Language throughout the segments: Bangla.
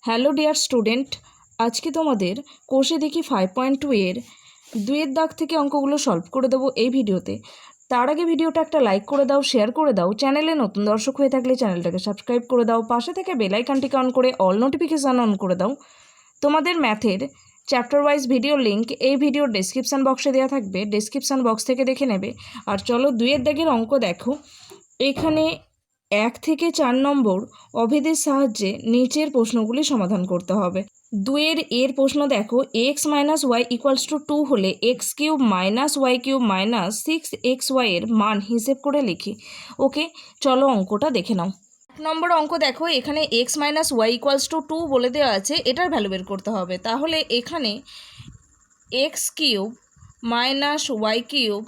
হ্যালো ডিয়ার স্টুডেন্ট, আজকে তোমাদের কোষে দেখি 5.2 এর 2 দাগ থেকে অঙ্কগুলো সলভ করে দেবো এই ভিডিওতে। তার আগে ভিডিওটা একটা লাইক করে দাও, শেয়ার করে দাও। চ্যানেলে নতুন দর্শক হয়ে থাকলে চ্যানেলটাকে সাবস্ক্রাইব করে দাও, পাশে থেকে বেল আইকনটিকে অন করে অল নোটিফিকেশান অন করে দাও। তোমাদের ম্যাথের চ্যাপ্টার ওয়াইজ ভিডিও লিঙ্ক এই ভিডিওর ডেসক্রিপশান বক্সে দেওয়া থাকবে, ডেসক্রিপশান বক্স থেকে দেখে নেবে। আর চলো 2 দাগের অঙ্ক দেখো। এখানে 1 থেকে 4 নম্বর অভেদের সাহায্যে নিচের প্রশ্নগুলি সমাধান করতে হবে। 2 এর প্রশ্ন দেখো, x minus y equals to 2 হলে x cube minus y cube minus 6xy এর মান হিসেব করে লিখি। ওকে, চলো অঙ্কটা দেখে নাও। 1 নম্বর অঙ্ক দেখো, এখানে x minus y equals to 2 বলে দেওয়া আছে, এটার ভ্যালু বের করতে হবে। তাহলে এখানে x cube minus y cube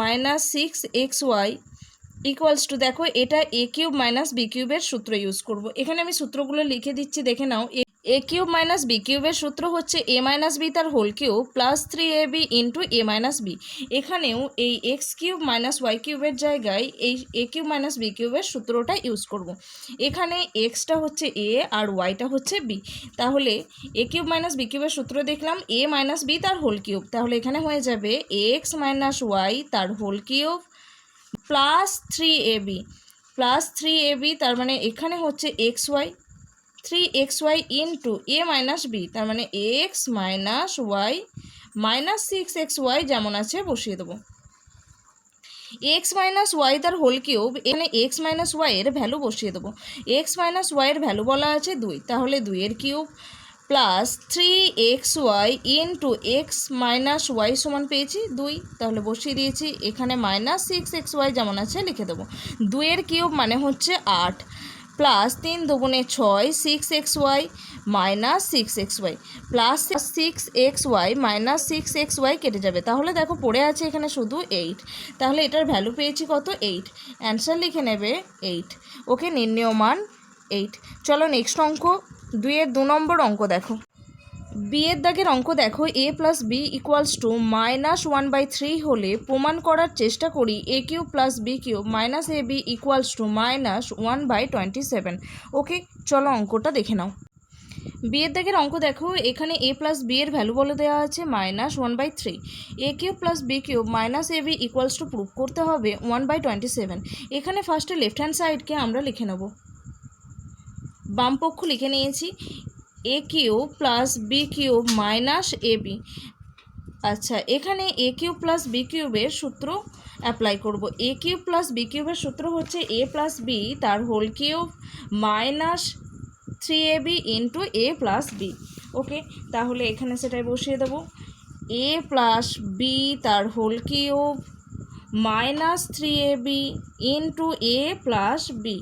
minus 6xy equals to, দেখো এটা এ কিউব মাইনাস বি কিউবের সূত্র ইউজ করব। এখানে আমি সূত্রগুলো লিখে দিচ্ছি, দেখে নাও। এ কিউব মাইনাস বি কিউবের সূত্র হচ্ছে এ মাইনাস বি তার whole cube plus 3ab into a minus b. এখানেও এই এক্স কিউব মাইনাস ওয়াই কিউবের জায়গায় এই এ কিউব মাইনাস বি কিউবের সূত্রটা ইউজ করব। এখানে এক্সটা হচ্ছে এ আর ওয়াইটা হচ্ছে বি। তাহলে এ কিউব মাইনাস বি কিউবের সূত্র দেখলাম এ মাইনাস বি তার হোল কিউব, তাহলে এখানে হয়ে যাবে এক্স মাইনাস ওয়াই তার হোল কিউব প্লাস 3ab তার মানে এখানে হচ্ছে x Y, 3xy into a minus b তার মানে x minus Y minus 6xy যেমন আছে বসিয়ে দেবো। এক্স মাইনাস ওয়াই তার হোল কিউব, এখানে এক্স মাইনাস ওয়াই এর ভ্যালু বসিয়ে দেবো। এক্স মাইনাস ওয়াই এর ভ্যালু বলা আছে 2, তাহলে 2 এর cube plus 3xy into x minus y সমান পেয়েছি 2, তাহলে বসিয়ে দিয়েছি। এখানে মাইনাস 6xy যেমন আছে লিখে দেবো। 2 এর কিউব মানে হচ্ছে 8 প্লাস 3 দুগুণে 6 6xy minus 6xy plus 6xy minus 6xy কেটে যাবে। তাহলে দেখো পড়ে আছে এখানে শুধু 8, তাহলে এটার ভ্যালু পেয়েছি কত? 8। অ্যান্সার লিখে নেবে 8। ওকে, নির্ণেয় মান 8। চলো নেক্সট অঙ্ক, 2 নম্বর অঙ্ক দেখো। বি এর দাগের অঙ্ক দেখো, a plus b equals to minus 1/3 হলে প্রমাণ করার চেষ্টা করি a cube plus b cube minus a b equals to minus 1/27। Okay, চলো অঙ্কটা দেখে নাও। বি এর দাগের অঙ্ক দেখো, এখানে এ প্লাস বি এর ভ্যালু বলে দেওয়া আছে minus 1/3। A cube plus b cube minus a b equals to prove করতে হবে 1/27। এখানে ফার্স্টে লেফট হ্যান্ড সাইডকে আমরা লিখে নেব, বাম পক্ষ লিখে নিয়েছি a cube plus b cube minus a b. আচ্ছা, এখানে এ কিউব প্লাস বি কিউবের সূত্র অ্যাপ্লাই করব। এ কিউব প্লাস বি কিউবের সূত্র হচ্ছে এ প্লাস বি তার whole cube minus 3ab into a plus b. Okay, তাহলে এখানে সেটাই বসিয়ে দেবো। এ প্লাস বি তার whole cube minus 3ab into a plus b.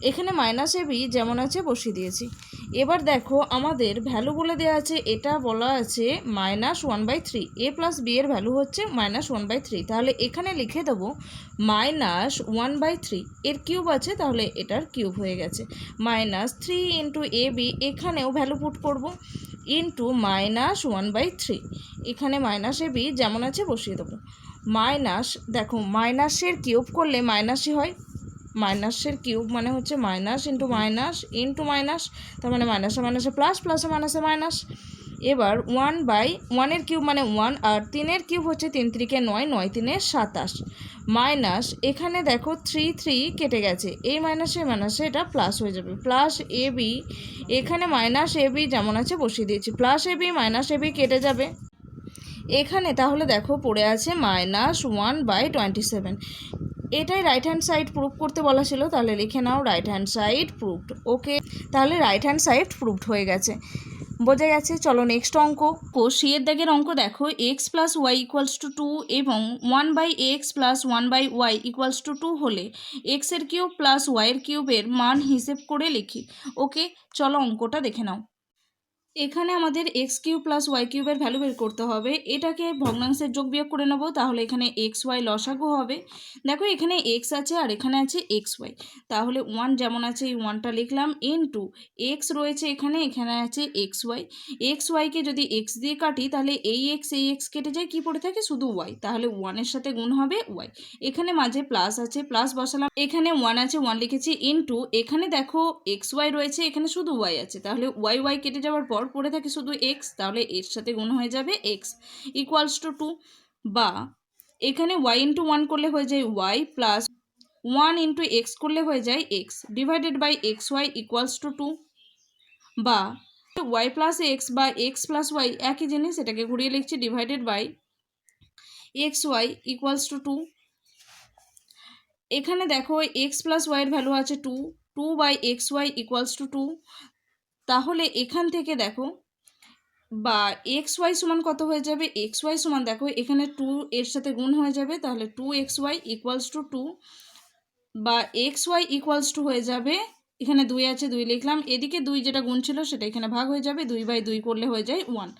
এখানে মাইনাস এ বি যেমন আছে বসিয়ে দিয়েছি। এবার দেখো আমাদের ভ্যালু বলে দেওয়া আছে, এটা বলা আছে মাইনাস 1/3। এ প্লাস বি এর ভ্যালু হচ্ছে মাইনাস 1/3, তাহলে এখানে লিখে দেবো মাইনাস 1/3। এর কিউব আছে, তাহলে এটার কিউব হয়ে গেছে। মাইনাস 3 ইন্টু এ বি, এখানেও ভ্যালু পুট করব ইন্টু মাইনাস 1/3। এখানে মাইনাস এ বি যেমন আছে বসিয়ে দেবো। মাইনাস, দেখো মাইনাসের কিউব করলে মাইনাসই হয়, মাইনাসের কিউব মানে হচ্ছে মাইনাস ইন্টু মাইনাস, তার মানে মাইনাসে মাইনাসে প্লাস, প্লাসে মাইনাসে মাইনাস। এবার 1/1 কিউব মানে 1, আর 3 কিউব হচ্ছে 3 3 9, 9 3 27 মাইনাস, এখানে দেখো 3 কেটে গেছে, এই মাইনাসে মাইনাসে এটা প্লাস হয়ে যাবে, প্লাস এ বি। এখানে মাইনাস এ বি যেমন আছে বসিয়ে দিয়েছি, plus A B minus a B কেটে যাবে এখানে। তাহলে দেখো পড়ে আছে মাইনাস 1/27। এটাই রাইট হ্যান্ড সাইড প্রুভ করতে বলা ছিল, তাহলে লিখে নাও রাইট হ্যান্ড সাইড প্রুভড। ওকে, তাহলে রাইট হ্যান্ড সাইড প্রুভড হয়ে গেছে, বোঝা গেছে। চলো নেক্সট অঙ্ক, সি এর দাগের অঙ্ক দেখো, x plus y equals to 2 এবং 1/x plus 1/y equals to 2 হলে এক্সের কিউব প্লাস ওয়াইয়ের কিউবের মান হিসেব করে লিখি। ওকে, চলো অঙ্কটা দেখে নাও। এখানে আমাদের এক্স কিউব প্লাস ওয়াই কিউবের ভ্যালু বের করতে হবে। এটাকে ভগ্নাংশের যোগ বিয়োগ করে নেব, তাহলে এখানে এক্স ওয়াই লসাগু হবে। দেখো এখানে এক্স আছে আর এখানে আছে এক্স ওয়াই, তাহলে ওয়ান যেমন আছে এই ওয়ানটা লিখলাম, ইনটু এক্স রয়েছে এখানে, এখানে আছে এক্স ওয়াই। এক্স ওয়াইকে যদি এক্স দিয়ে কাটি তাহলে এই এক্স কেটে যায়, কি পড়ে থাকে শুধু ওয়াই, তাহলে ওয়ানের সাথে গুণ হবে ওয়াই। এখানে মাঝে প্লাস আছে, প্লাস বসালাম, এখানে ওয়ান আছে ওয়ান লিখেছি, ইনটু এখানে দেখো এক্স ওয়াই রয়েছে, এখানে শুধু ওয়াই আছে, তাহলে ওয়াই ওয়াই কেটে যাওয়ার পর পড়ে থাকে শুধু এক্স, তাহলে এর সাথে গুণ হয়ে যাবে এক্স ইকুয়ালস টু 2, বা এখানে ওয়াই ইন্টু ওয়ান করলে হয়ে যায় y, plus one into x করলে হয়ে যায় x divided by x y equals to 2, বা ওয়াই প্লাস এক্স বা এক্স প্লাস ওয়াই একই জিনিস, এটাকে ঘুরিয়ে লিখছি divided by x y equals to 2। এখানে দেখো এক্স প্লাস ওয়াইয়ের ভ্যালু আছে 2, 2 by x y equals to 2, তাহলে এখান থেকে দেখো বা এক্স ওয়াই সমান কত হয়ে যাবে, এক্স ওয়াই সমান দেখো এখানে 2 এর সাথে গুণ হয়ে যাবে, তাহলে 2xy ইকুয়ালস টু 2, বা এক্স ওয়াই ইকুয়ালস টু হয়ে যাবে, এখানে 2 আছে 2 লিখলাম, এদিকে 2 যেটা গুণ ছিল সেটা এখানে ভাগ হয়ে যাবে, 2/2 করলে হয়ে যায় 1।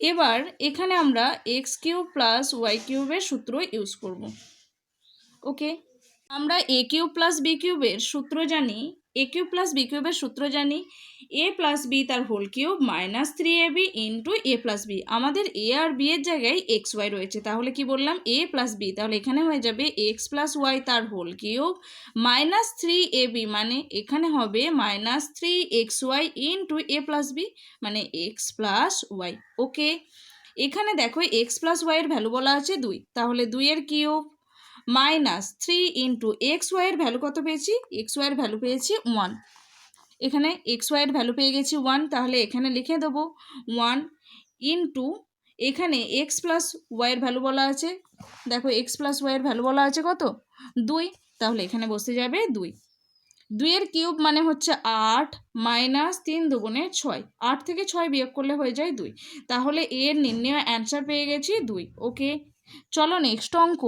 এবার এখানে আমরা এক্স কিউব প্লাস ওয়াই কিউবের সূত্র ইউজ করব। ওকে, আমরা এ কিউব প্লাস বি কিউবের সূত্র জানি, এ কিউব প্লাস বি কিউবের সূত্র জানি এ প্লাস বি তার whole cube minus 3ab into a plus b. আমাদের এ আর বি এর জায়গায় এক্স ওয়াই রয়েছে, তাহলে কি বললাম এ প্লাস বি, তাহলে এখানে হয়ে যাবে এক্স প্লাস ওয়াই তার হোল কিউব মাইনাস 3ab, মানে এখানে হবে minus 3xy into a plus B, মানে এক্স প্লাস ওয়াই। ওকে, এখানে দেখো এক্স প্লাস ওয়াইয়ের ভ্যালু বলা আছে 2, তাহলে 2 এর কিউব মাইনাস 3 ইন্টু এক্স ওয়াইয়ের ভ্যালু কত পেয়েছি, এক্স ওয়াইয়ের ভ্যালু পেয়েছি 1, এখানে এক্স ওয়াইয়ের ভ্যালু পেয়ে গেছি 1, তাহলে এখানে লিখে দেবো 1 ইন্টু এখানে এক্স প্লাস ওয়াইয়ের ভ্যালু বলা আছে, দেখো এক্স প্লাস ওয়াইয়ের ভ্যালু বলা আছে কত 2, তাহলে এখানে বসে যাবে 2, 2 এর কিউব মানে হচ্ছে 8 মাইনাস 3 দুগুণে 6, 8 থেকে 6 বিয়োগ করলে হয়ে যায় 2, তাহলে এর নির্ণয় অ্যান্সার পেয়ে গেছি 2। ওকে, চলো নেক্সট অঙ্ক,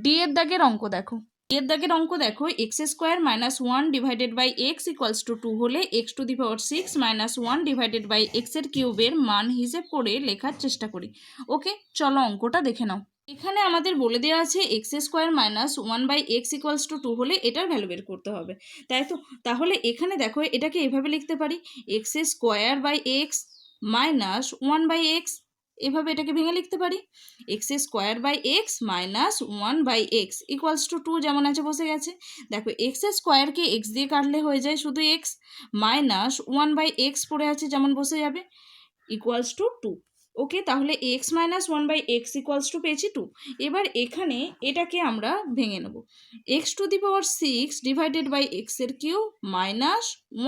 ডি এর দাগের অঙ্ক দেখো। ডি এর দাগের অঙ্ক দেখো, x square minus 1 divided by x equals to 2 হলে x to the power 6 minus 1 divided by এক্সের কিউবের মান হিসেব করে লেখার চেষ্টা করি। ওকে, চলো অঙ্কটা দেখে নাও। এখানে আমাদের বলে দেওয়া আছে x square minus 1 by x equals to 2 হলে এটার ভ্যালু বের করতে হবে, তাই তো? তাহলে এখানে দেখো এটাকে এভাবে লিখতে পারি, x square by x minus 1 by x, এভাবে এটাকে ভেঙে লিখতে পারি, x square by x minus 1 by x equals to 2 যেমন আছে বসে গেছে। দেখো এক্স স্কোয়ারকে এক্স দিয়ে কাটলে হয়ে যায় শুধু এক্স, মাইনাস 1 বাই এক্স পড়ে আছে যেমন বসে যাবে, ইকুয়ালস টু 2। ওকে, তাহলে x minus 1 by x equals to পেয়েছি 2। এবার এখানে এটাকে আমরা ভেঙে নেব, x to the power 6 divided by এক্সের কিউব মাইনাস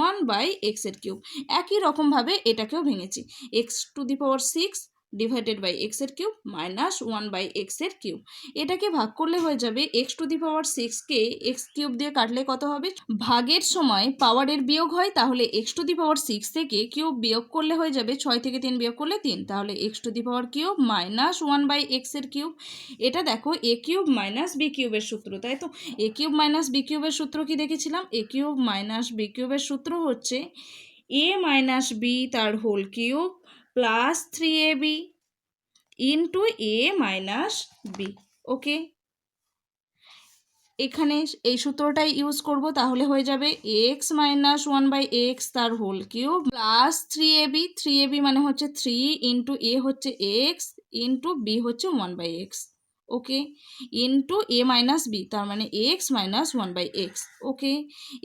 1 বাই এক্সের কিউব, একই রকমভাবে এটাকেও ভেঙেছি, x to the power 6 divided by এক্সের কিউব মাইনাস 1 বাই এক্সের কিউব। এটাকে ভাগ করলে হয়ে যাবে এক্স টু দি পাওয়ার 6কে এক্স কিউব দিয়ে কাটলে কত হবে, ভাগের সময় পাওয়ারের বিয়োগ হয়, তাহলে এক্স টু দি পাওয়ার 6 থেকে কিউব বিয়োগ করলে হয়ে যাবে 6 থেকে 3 বিয়োগ করলে 3, তাহলে x to the power cube minus 1 by এক্সের কিউব। এটা দেখো এ কিউব মাইনাস বি কিউবের সূত্র, তাই তো? এ কিউব মাইনাস বি কিউবের সূত্র কি দেখেছিলাম, এ কিউব মাইনাস বি কিউবের সূত্র হচ্ছে এ মাইনাস বি তার whole cube plus 3ab into a minus b. Okay, এখানে এই সূত্রটাই ইউজ করব, তাহলে হয়ে যাবে এক্স মাইনাস 1 বাই এক্স তার হোল কিউব প্লাস 3ab মানে হচ্ছে 3 ইন্টু এ হচ্ছে এক্স ইন্টু বি হচ্ছে 1 by x. Okay, into a minus b তার মানে x minus 1 by x. Okay,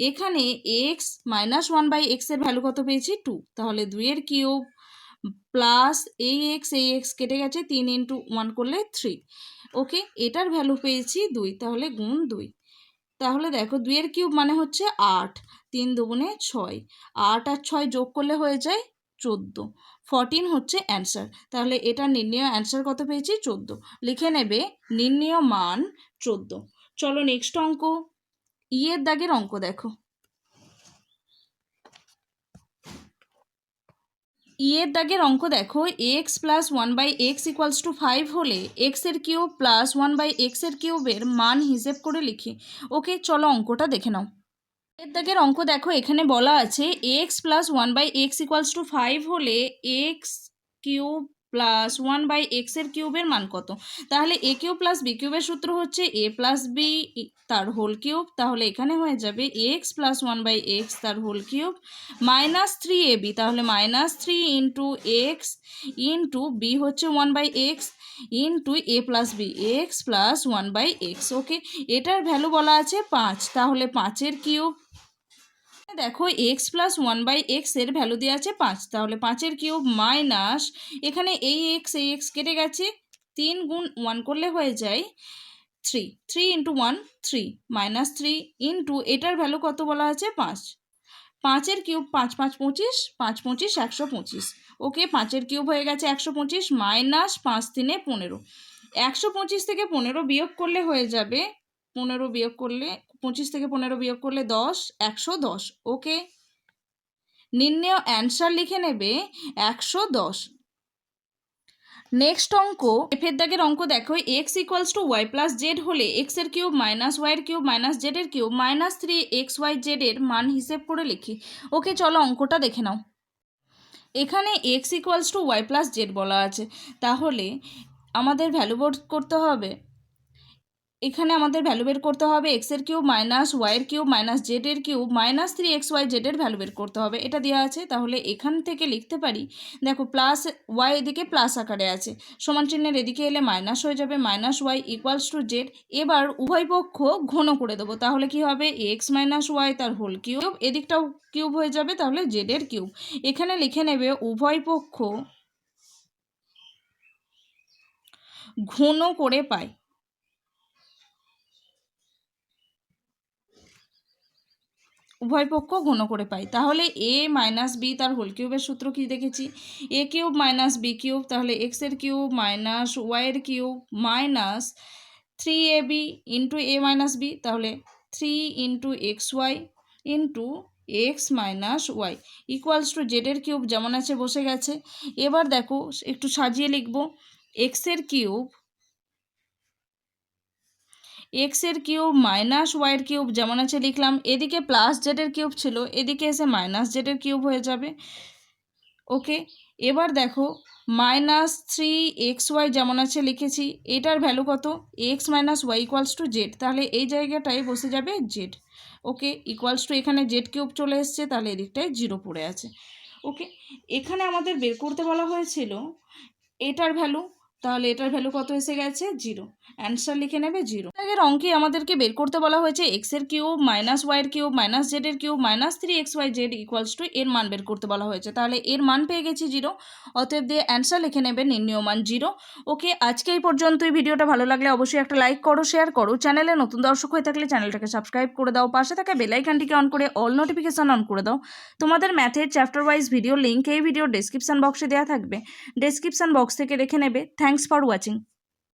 এখানে এক্স মাইনাস 1 বাই এক্সের ভ্যালু কত পেয়েছি 2, তাহলে 2 এর কিউব প্লাস এই এক্স কেটে গেছে, 3 ইন্টু 1 করলে 3। ওকে, এটার ভ্যালু পেয়েছি 2, তাহলে গুণ 2, তাহলে দেখো 2 এর কিউব মানে হচ্ছে 8, 3 দুগুণে 6, 8 আর 6 যোগ করলে হয়ে যায় 14, 14 হচ্ছে অ্যান্সার। তাহলে এটা নির্ণয় অ্যান্সার কত পেয়েছি 14, লিখে নেবে নির্ণয় মান 14। চলো নেক্সট অঙ্ক, ই এর দাগের অঙ্ক দেখো। ই এর দাগের অঙ্ক দেখো, x plus 1 by x equals to 5 হলে এক্সের কিউব প্লাস 1 বাই এক্সের কিউবের মান হিসেব করে লিখি। ওকে, চলো অঙ্কটা দেখে নাও। এর দাগের অঙ্ক দেখো, এখানে বলা আছে x plus one by x equals to 5 হলে x cube plus one by এক্সের কিউবের মান কত। তাহলে এ কিউব প্লাস বি কিউবের সূত্র হচ্ছে এ প্লাস বি তার হোল কিউব। তাহলে এখানে হয়ে যাবে x plus one by x তার হোল কিউব মাইনাস 3ab, তাহলে minus 3 into x into b হচ্ছে 1 by x into a plus b x plus 1 by x. Okay, এটার ভ্যালু বলা আছে 5, তাহলে 5-এর কিউব। দেখো x plus one by x এর ভ্যালু দেওয়া আছে 5, তাহলে 5-এর কিউব মাইনাস এখানে এই এক্স কেটে গেছে, 3 গুণ 1 করলে হয়ে যায় 3 ইন্টু 1 3 মাইনাস 3 ইন্টু এটার ভ্যালু কত বলা আছে 5, 5-এর কিউব 5 5 25, 5 25 125। ওকে, 5-এর কিউব হয়ে গেছে 125 মাইনাস 5 3 15, 125 থেকে 15 বিয়োগ করলে হয়ে যাবে 15 বিয়োগ করলে 25 থেকে 15 বিয়োগ করলে 10, 110। ওকে, নির্ণেয় অ্যান্সার লিখে নেবে 110। নেক্সট অঙ্ক, এফের দাগের অঙ্ক দেখো, x equals to y plus z হলে এক্সের কিউব মাইনাস ওয়াইয়ের কিউব মাইনাস জেডের কিউব মাইনাস 3xy জেডের মান হিসেব করে লিখি। ওকে, চলো অঙ্কটা দেখে নাও। এখানে x equals to y plus z বলা আছে, তাহলে আমাদের ভ্যালু বের করতে হবে, এখানে আমাদের ভ্যালু বের করতে হবে এক্সের কিউব মাইনাস ওয়াইয়ের কিউব মাইনাস জেডের কিউব মাইনাস 3xy জেডের ভ্যালু বের করতে হবে, এটা দেওয়া আছে। তাহলে এখান থেকে লিখতে পারি, দেখো প্লাস ওয়াই এদিকে প্লাস আকারে আছে, সমান চিহ্নের এদিকে এলে মাইনাস হয়ে যাবে, minus y equals to z. এবার উভয় পক্ষ ঘন করে দেবো, তাহলে কি হবে এক্স মাইনাস ওয়াই তার হোল কিউব, এদিকটাও কিউব হয়ে যাবে, তাহলে জেডের কিউব। এখানে লিখে নেবে উভয় পক্ষ ঘন করে পাই, উভয় পক্ষ ঘন করে পাই। তাহলে এ মাইনাস বি তার হোল কিউবের সূত্র কি দেখেছি, a cube minus b cube, তাহলে এক্সের কিউব মাইনাস ওয়াইয়ের cube minus 3ab into a minus b, তাহলে 3 into x y into x minus y equals to জেডের কিউব যেমন আছে বসে গেছে। এবার দেখো একটু সাজিয়ে লিখব, এক্সের কিউব মাইনাস ওয়াইয়ের কিউব যেমন আছে লিখলাম, এদিকে প্লাস জেডের কিউব ছিল, এদিকে এসে মাইনাস জেডের কিউব হয়ে যাবে। ওকে, এবার দেখো মাইনাস 3xy যেমন আছে লিখেছি, এটার ভ্যালু কত x minus y equals to z, তাহলে এই জায়গাটায় বসে যাবে জেড। ওকে, ইকুয়ালস টু এখানে জেড কিউব চলে এসছে, তাহলে এদিকটায় 0 পড়ে আছে। ওকে, এখানে আমাদের বের করতে বলা হয়েছিল এটার ভ্যালু, তাহলে এটার ভ্যালু কত এসে গেছে 0, অ্যান্সার লিখে নেবে 0। আগের অঙ্কে আমাদেরকে বের করতে বলা হয়েছে এক্সের কিউব মাইনাস ওয়াইয়ের কিউব মাইনাস জেডের cube minus 3xy z equals to এর মান বের করতে বলা হয়েছে, তাহলে এর মান পেয়ে গেছি 0, অতএব দিয়ে অ্যান্সার লিখে নেবে নির্ণেয় মান 0। ওকে, আজকে এই পর্যন্তই। ভিডিওটা ভালো লাগলে অবশ্যই একটা লাইক করো, শেয়ার করো, চ্যানেলে নতুন দর্শক হয়ে থাকলে চ্যানেলটাকে সাবস্ক্রাইব করে দাও, পাশে থাকা বেল আইকনটিকে অন করে অল নোটিফিকেশন অন করে দাও। তোমাদের ম্যাথের চ্যাপ্টার ওয়াইজ ভিডিও লিঙ্ক এই ভিডিও ডেসক্রিপশন বক্সে দেওয়া থাকবে, ডেসক্রিপশন বক্স থেকে দেখে নেবে। Thanks for watching.